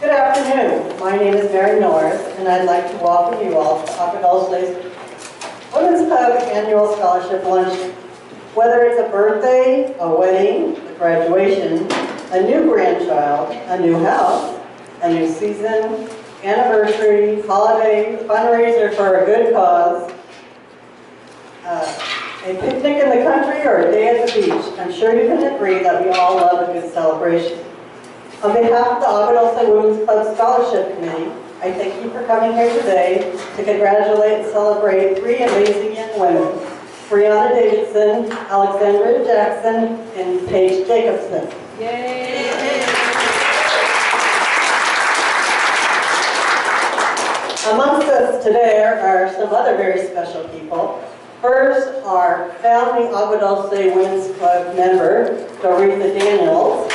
Good afternoon. My name is Mary Norris, and I'd like to welcome you all to Agua Dulce's Women's Club Annual Scholarship Luncheon. Whether it's a birthday, a wedding, a graduation, a new grandchild, a new house, a new season, anniversary, holiday, fundraiser for a good cause, a picnic in the country, or a day at the beach, I'm sure you can agree that we all love a good celebration. On behalf of the Agua Dulce Women's Club Scholarship Committee, I thank you for coming here today to congratulate and celebrate three amazing young women, Brianna Davidson, Alexandrea Jackson, and Paige Jacobson. Yay! Amongst us today are some other very special people. First, our founding Agua Dulce Women's Club member, Dorita Daniels,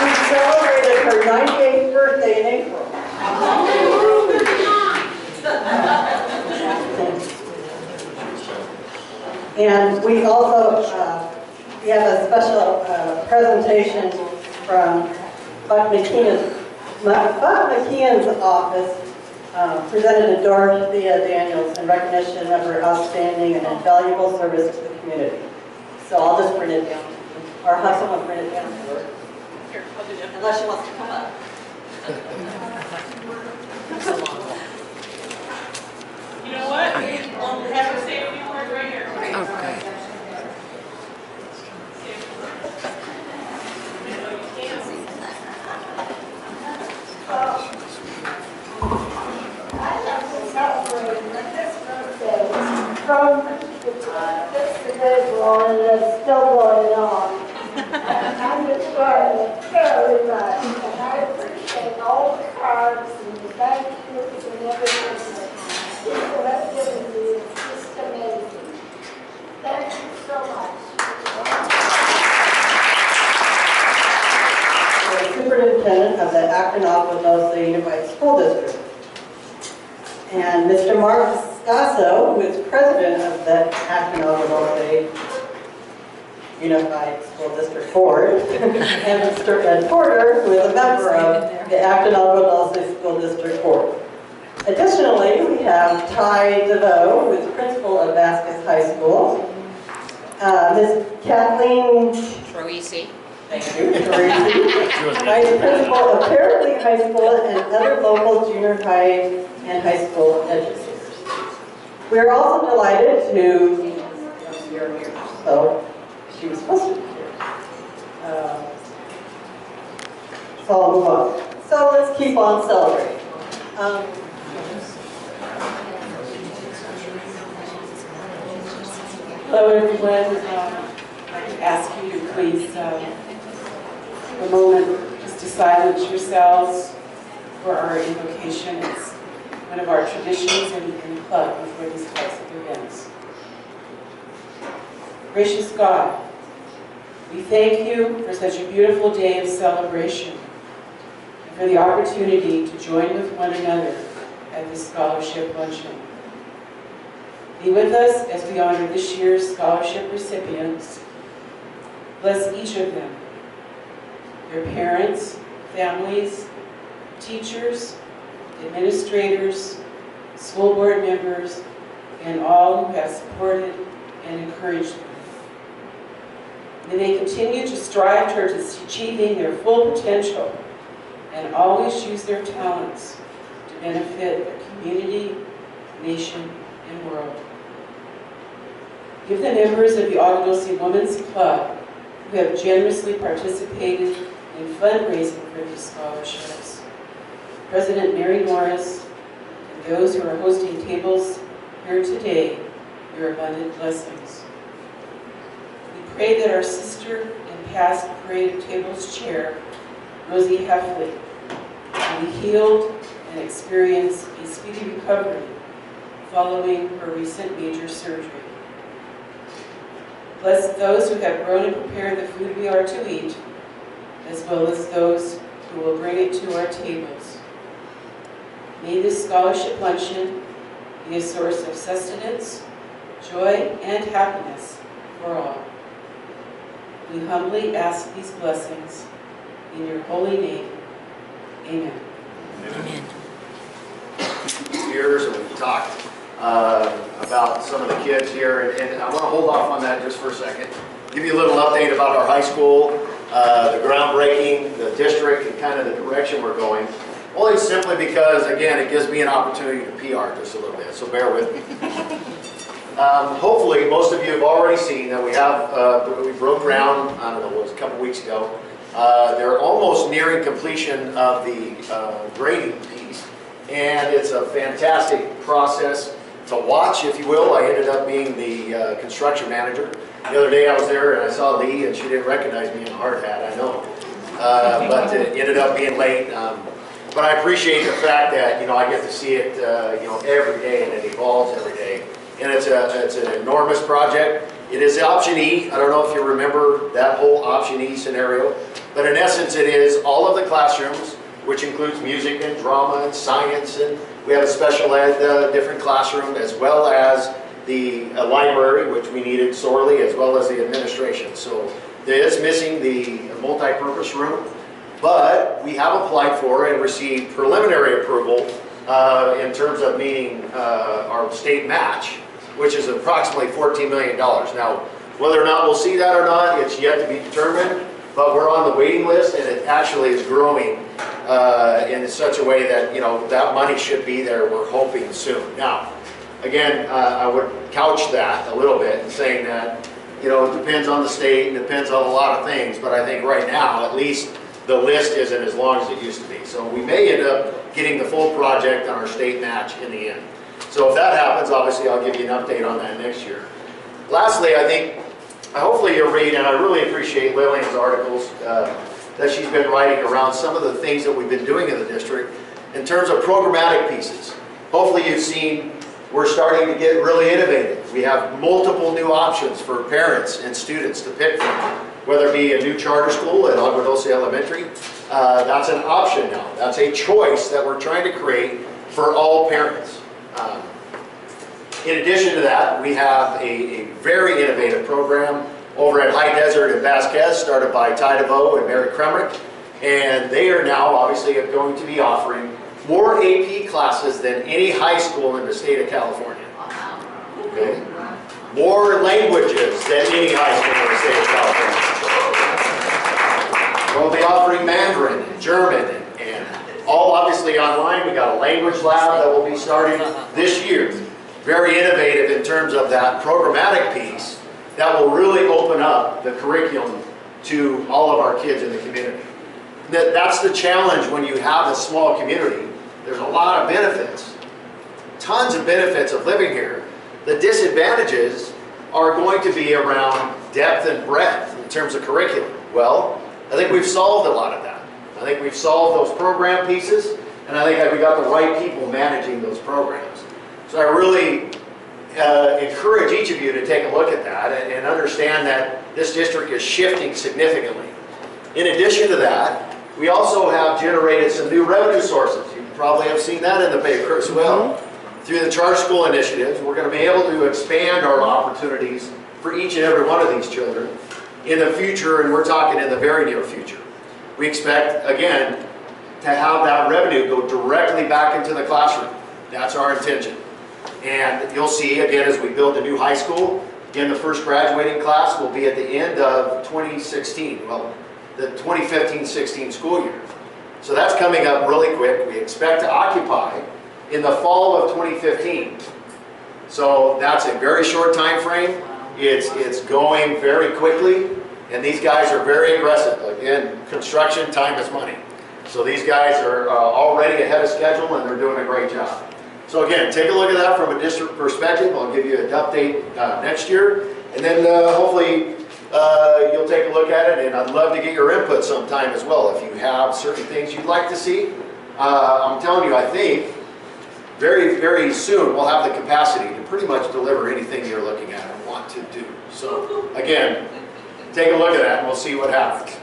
who celebrated her 98th birthday in April. And we also we have a special presentation from Buck McKeon's office, presented to Dorothea Daniels in recognition of her outstanding and invaluable service to the community. So I'll just print it down, or have someone print it down for her. Here, I'll do that. Unless she wants to come up. You know what? We'll have her say a few words right here. Okay. I love to celebrate this birthday from this individual, and it's still going on. I'm enjoying it very much, and I appreciate all the cards and the thank yous and everything that people have given me. It's just amazing. Thank you so much. The Superintendent of the Acton Agua Dulce Unified School District. And Mr. Mark Scasso, who is President of the Acton Agua Dulce Unified School District Board, and Mr. Ed Porter, who is a member of the Acton Agua Dulce School District Board. Additionally, we have Ty DeVoe, who is Principal of Vasquez High School, Ms. Kathleen Troisi. Thank you, Vice Principal of Parillo High School and other local junior high and high school educators. We are also delighted to, so she was supposed to be here. So I'll move on. So let's keep on celebrating. Hello everyone. I would ask you to please a moment just to silence yourselves for our invocation. It's one of our traditions in the club before these types of events. Gracious God, we thank you for such a beautiful day of celebration and for the opportunity to join with one another at this scholarship luncheon. Be with us as we honor this year's scholarship recipients. Bless each of them, their parents, families, teachers, administrators, school board members, and all who have supported and encouraged them. May they continue to strive towards achieving their full potential and always use their talents to benefit their community, nation, and world. Give the members of the Agua Dulce Women's Club who have generously participated in fundraising for these scholarships, President Mary Norris, and those who are hosting tables here today, your abundant blessings. We pray that our sister and past parade of tables chair, Rosie Heffley, will be healed and experience a speedy recovery following her recent major surgery. Bless those who have grown and prepared the food we are to eat, as well as those who will bring it to our tables. May this scholarship luncheon be a source of sustenance, joy, and happiness for all. We humbly ask these blessings in your holy name. Amen. Amen. Years, and we've talked about some of the kids here, and I want to hold off on that just for a second. Give you a little update about our high school, the groundbreaking, the district, and kind of the direction we're going. Only simply because, again, it gives me an opportunity to PR just a little bit, so bear with me. Hopefully, most of you have already seen that we broke ground, I don't know, it was a couple weeks ago. They're almost nearing completion of the grading piece, and it's a fantastic process to watch, if you will. I ended up being the construction manager. The other day I was there and I saw Lee, and she didn't recognize me in a hard hat, I know. But it ended up being late. But I appreciate the fact that, I get to see it, every day, and it evolves every day. And it's an enormous project. It is option E. I don't know if you remember that whole option E scenario, but in essence it is all of the classrooms, which includes music and drama and science, and we have a special ed different classroom, as well as the library, which we needed sorely, as well as the administration. So there is missing the multi-purpose room, but we have applied for and received preliminary approval in terms of meeting our state match, which is approximately $14 million. Now, whether or not we'll see that or not, it's yet to be determined, but we're on the waiting list, and it actually is growing in such a way that, that money should be there, we're hoping soon. Now, again, I would couch that a little bit in saying that, it depends on the state, and depends on a lot of things, but I think right now, at least, the list isn't as long as it used to be. So we may end up getting the full project on our state match in the end. So if that happens, obviously I'll give you an update on that next year. Lastly, I think, hopefully you'll read, and I really appreciate Lillian's articles that she's been writing around some of the things that we've been doing in the district in terms of programmatic pieces. Hopefully you've seen we're starting to get really innovative. We have multiple new options for parents and students to pick from, whether it be a new charter school at Agua Dulce Elementary. That's an option now. That's a choice that we're trying to create for all parents. In addition to that, we have a very innovative program over at High Desert in Vasquez, started by Ty DeVoe and Mary Kremrick, and they are now obviously going to be offering more AP classes than any high school in the state of California. Okay? More languages than any high school in the state of California. We'll be offering Mandarin and German and all obviously online. We got a language lab that will be starting this year. Very innovative in terms of that programmatic piece that will really open up the curriculum to all of our kids in the community. That's the challenge when you have a small community. There's a lot of benefits, tons of benefits of living here. The disadvantages are going to be around depth and breadth in terms of curriculum. Well, I think we've solved a lot of that. I think we've solved those program pieces, and I think we got the right people managing those programs. So I really encourage each of you to take a look at that and understand that this district is shifting significantly. In addition to that, we also have generated some new revenue sources. You probably have seen that in the paper as well. Through the charter school initiatives, we're going to be able to expand our opportunities for each and every one of these children in the future, and we're talking in the very near future. We expect, again, to have that revenue go directly back into the classroom. That's our intention. And you'll see, again, as we build a new high school, again, the first graduating class will be at the end of 2016, well, the 2015-16 school year. So that's coming up really quick. We expect to occupy in the fall of 2015. So that's a very short time frame. It's going very quickly, and these guys are very aggressive. Again, construction time is money. So these guys are already ahead of schedule, and they're doing a great job. So again, take a look at that from a district perspective. I'll give you an update next year, and then hopefully you'll take a look at it, and I'd love to get your input sometime as well. If you have certain things you'd like to see, I'm telling you, I think very, very soon we'll have the capacity to pretty much deliver anything you're looking at and want to do. So again, take a look at that and we'll see what happens.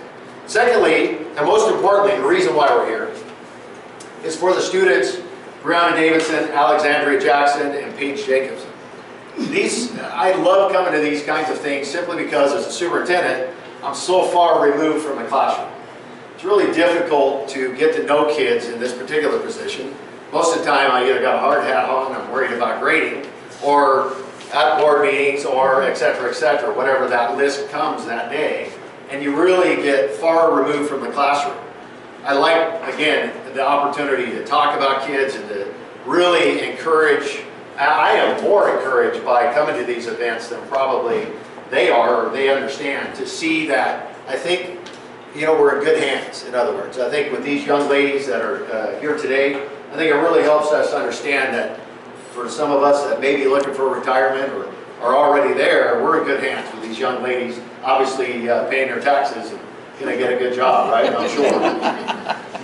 Secondly, and most importantly, the reason why we're here is for the students, Brianna Davidson, Alexandrea Jackson, and Paige Jacobson. I love coming to these kinds of things simply because as a superintendent, I'm so far removed from the classroom. It's really difficult to get to know kids in this particular position. Most of the time I either got a hard hat on, I'm worried about grading, or at board meetings, or et cetera, whatever that list comes that day. And you really get far removed from the classroom. I like, again, the opportunity to talk about kids and to really encourage. I am more encouraged by coming to these events than probably they are, or they understand, to see that I think, you know, we're in good hands, in other words. I think with these young ladies that are here today, I think it really helps us understand that for some of us that may be looking for retirement or are already there, we're in good hands with these young ladies, obviously paying their taxes and going to get a good job, right? I'm sure.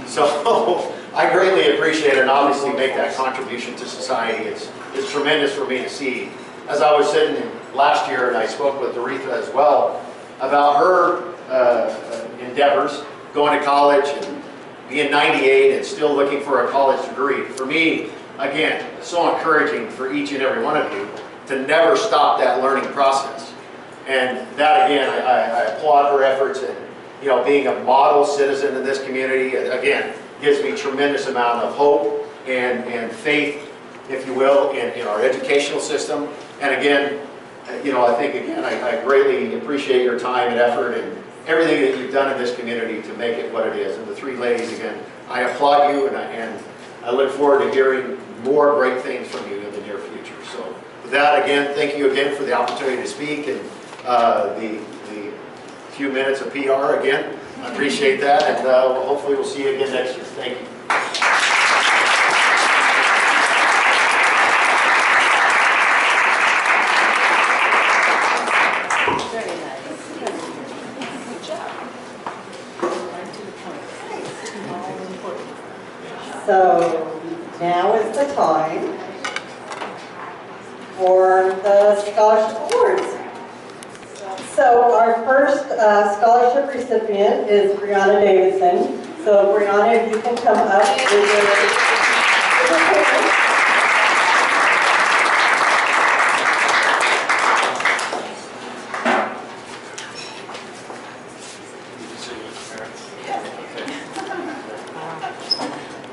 So I greatly appreciate it and obviously make that contribution to society. It's tremendous for me to see. As I was sitting last year and I spoke with Doretha as well about her endeavors, going to college and being 98 and still looking for a college degree. For me, again, so encouraging for each and every one of you to never stop that learning process. And that, again, I applaud her efforts, and you know, being a model citizen in this community, again, gives me tremendous amount of hope and faith, if you will, in our educational system. And again, you know, I think, again, I greatly appreciate your time and effort and everything that you've done in this community to make it what it is. And the three ladies, again, I applaud you, and I look forward to hearing more great things from you in the near future. So with that, again, thank you again for the opportunity to speak and the few minutes of PR again. I appreciate that, and hopefully we'll see you again next year. Thank you. Very nice. Good job. Right to the point. All important. So now is the time for the scholarship awards. So our first scholarship recipient is Brianna Davidson. So Brianna, if you can come up with your parents.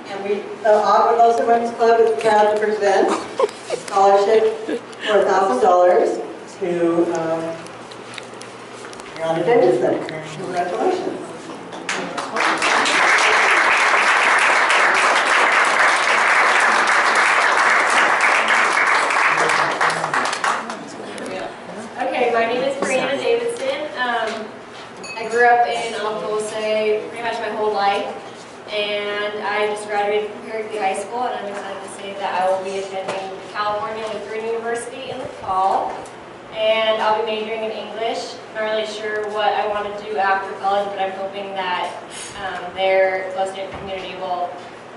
And the Agua Women's Club is proud to present a scholarship for $1,000 to Brianna Davidson. Congratulations. Okay, my name is Brianna Davidson. I grew up in Dulce pretty much my whole life, and I just graduated from Parillo High School, and I'm excited to say that I will be attending California Lutheran University in the fall. And I'll be majoring in English. Not really sure what I want to do after college, but I'm hoping that their close-knit community will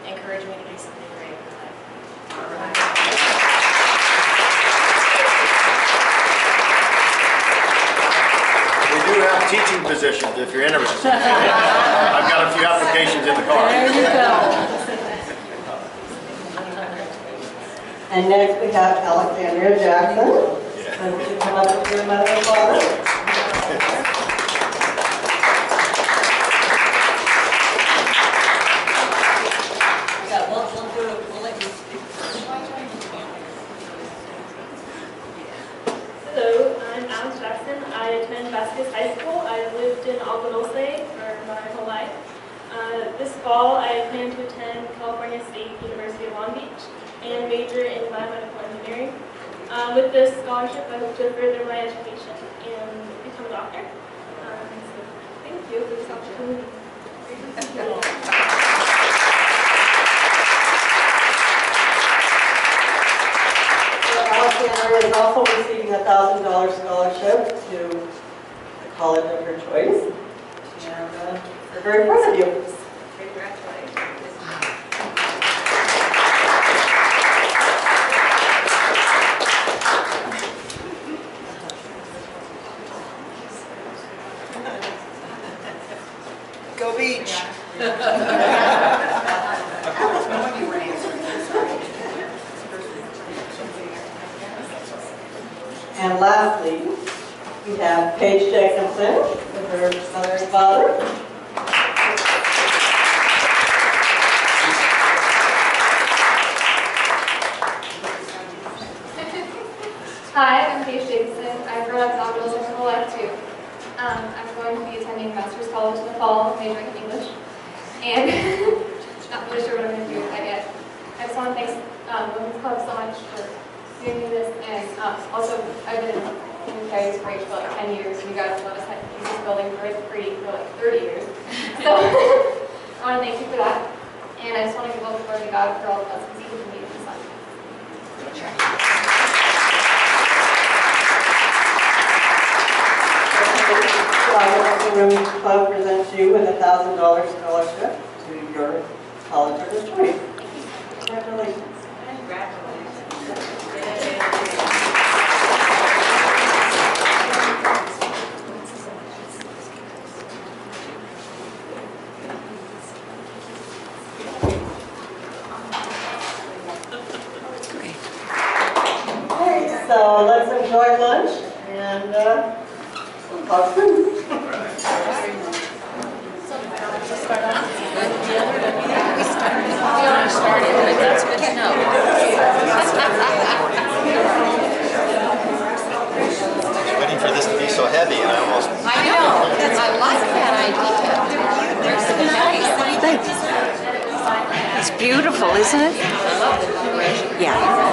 encourage me to do something great in life. We do have teaching positions if you're interested. I've got a few applications in the car. There you go. And next we have Alexandrea Jackson. And would you come up with your mother and father? We'll let you speak first. Hello, I'm Alex Jackson. I attend Vasquez High School. I lived in Agua Dulce for my whole life. This fall, I plan to attend California State University of Long Beach and major in biomedical engineering. With this scholarship, I hope to further my education and become a doctor. So thank you for this opportunity. Alexandria is also receiving a $1,000 scholarship to the college of her choice. And we're very proud of you. Go Beach. And lastly, we have Paige Jacobson with her mother and father. Hi, I'm Paige Davidson. I've grown up in Agua Dulce my whole life too. I'm going to be attending Master's College in the fall, majoring in English. And not really sure what I'm going to do with that yet. I just want to thank Women's Club so much for doing this. And also, I've been in the Paris for like 10 years, and you guys let us use this building for free for like 30 years. So I want to thank you for that. And I just want to give all the glory to God for all the blessings He's given me in this life. So I would like the Women's Club present you with a $1,000 scholarship to your college of your choice. Congratulations. Okay, so let's enjoy lunch and we'll talk soon. That's good to know. Waiting for this to be so heavy, and I almost. I know. I like that idea. Thanks. It's beautiful, isn't it? I love the decoration. Yeah.